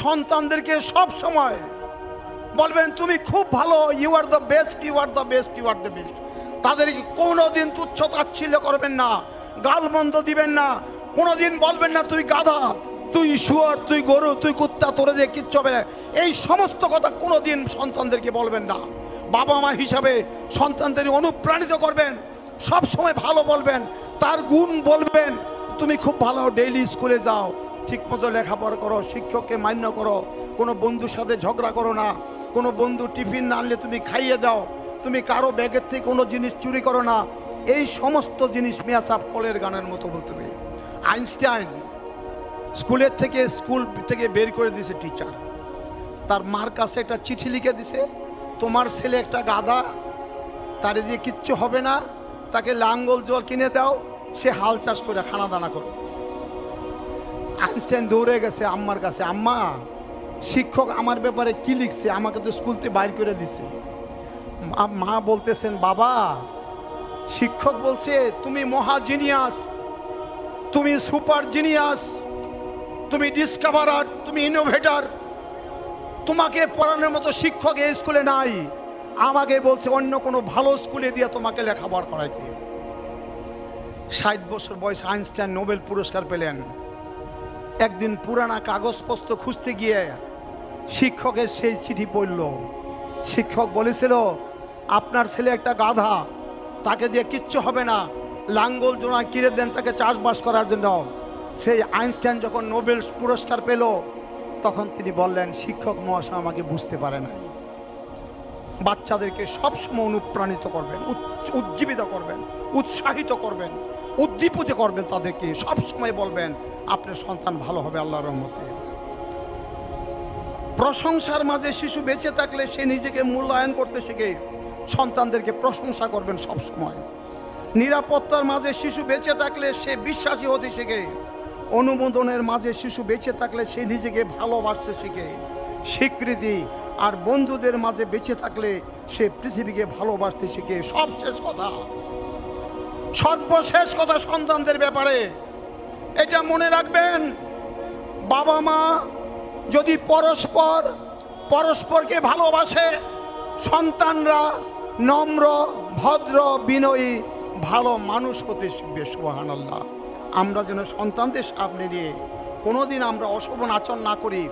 সন্তানদেরকে সব সময় বলবেন তুমি খুব ভালো, you are the best, you are the best, you are the best. তাদেরকে কোনোদিন তুচ্ছ তাচ্ছিল্য করবেন না, গালমন্দ দিবেন না, কোনোদিন বলবেন না তুই গাধা, তুই শুয়োর, তুই গরু, তুই কুত্তা, তোরে দিয়ে কিচ্ছু হবে না। এই সমস্ত কথা কোনোদিন সন্তানদেরকে বলবেন না। বাবা মা হিসাবে সন্তানদের অনুপ্রাণিত করবেন, সব সময় ভালো বলবেন, তার গুণ বলবেন। তুমি খুব ভালো, ডেইলি স্কুলে যাও, ঠিকমতো লেখাপড়া করো, শিক্ষককে মান্য করো, কোনো বন্ধুর সাথে ঝগড়া করো না, কোনো বন্ধু টিফিন না আনলে তুমি খাইয়ে দাও, তুমি কারো ব্যাগের থেকে কোনো জিনিস চুরি করো না। এই সমস্ত জিনিস মিয়া সাহেব কলের গানের মতো বলতে হবে। আইনস্টাইন স্কুল থেকে বের করে দিয়েছে টিচার, তার মার কাছে একটা চিঠি লিখে দিছে, তোমার ছেলে একটা গাধা, তারে দিয়ে কিচ্ছু হবে না, তাকে লাঙ্গল জল কিনে দাও, সে হাল চাষ করে খানা দানা করে। আইনস্টাইন দৌড়ে গেছে আম্মার কাছে, আম্মা শিক্ষক আমার ব্যাপারে কি লিখছে, আমাকে তো স্কুল থেকে বাইর করে দিছে। মা বলতেছেন, বাবা শিক্ষক বলছে তুমি মহা জিনিয়াস, তুমি সুপার জিনিয়াস, তুমি ডিসকভারার, তুমি ইনোভেটর, তোমাকে পড়ানোর মতো শিক্ষক এই স্কুলে নাই, আমাকে বলছে অন্য কোনো ভালো স্কুলে দিয়ে তোমাকে লেখাপড়া করাইতে। 60 বছর বয়সে আইনস্টাইন নোবেল পুরস্কার পেলেন। একদিন পুরানা কাগজপত্র খুঁজতে গিয়ে শিক্ষকের সেই চিঠি পড়ল। শিক্ষক বলেছিল আপনার ছেলে একটা গাধা, তাকে দিয়ে কিচ্ছু হবে না, লাঙ্গল জোড়া কিনে দেন তাকে চাষবাস করার জন্য। সেই আইনস্টাইন যখন নোবেল পুরস্কার পেল, তখন তিনি বললেন শিক্ষক মহাশয় আমাকে বুঝতে পারে নাই। বাচ্চাদেরকে সবসময় অনুপ্রাণিত করবেন, উজ্জীবিত করবেন, উৎসাহিত করবেন, উদ্দীপিত করবেন, তাদেরকে সবসময় বলবেন আপনার সন্তান ভালো হবে আল্লাহর রহমতে। প্রশংসার মাঝে শিশু বেঁচে থাকলে সে নিজেকে মূল্যায়ন করতে শিখে, সন্তানদেরকে প্রশংসা করবেন সবসময়। নিরাপত্তার মাঝে শিশু বেঁচে থাকলে সে বিশ্বাসী হতে শিখে। অনুমোদনের মাঝে শিশু বেঁচে থাকলে সে নিজেকে ভালোবাসতে শিখে। স্বীকৃতি আর বন্ধুদের মাঝে বেঁচে থাকলে সে পৃথিবীকে ভালোবাসতে শিখে। সর্বশেষ কথা সন্তানদের ব্যাপারে এটা মনে রাখবেন, বাবা মা যদি পরস্পরকে ভালোবাসে, সন্তানরা নম্র, ভদ্র, বিনয়ী, ভালো মানুষ হতে শিখবে। সুবহানাল্লাহ। আমরা যেন সন্তানদের সামনে নিয়ে কোনোদিন আমরা অশোভন আচরণ না করি।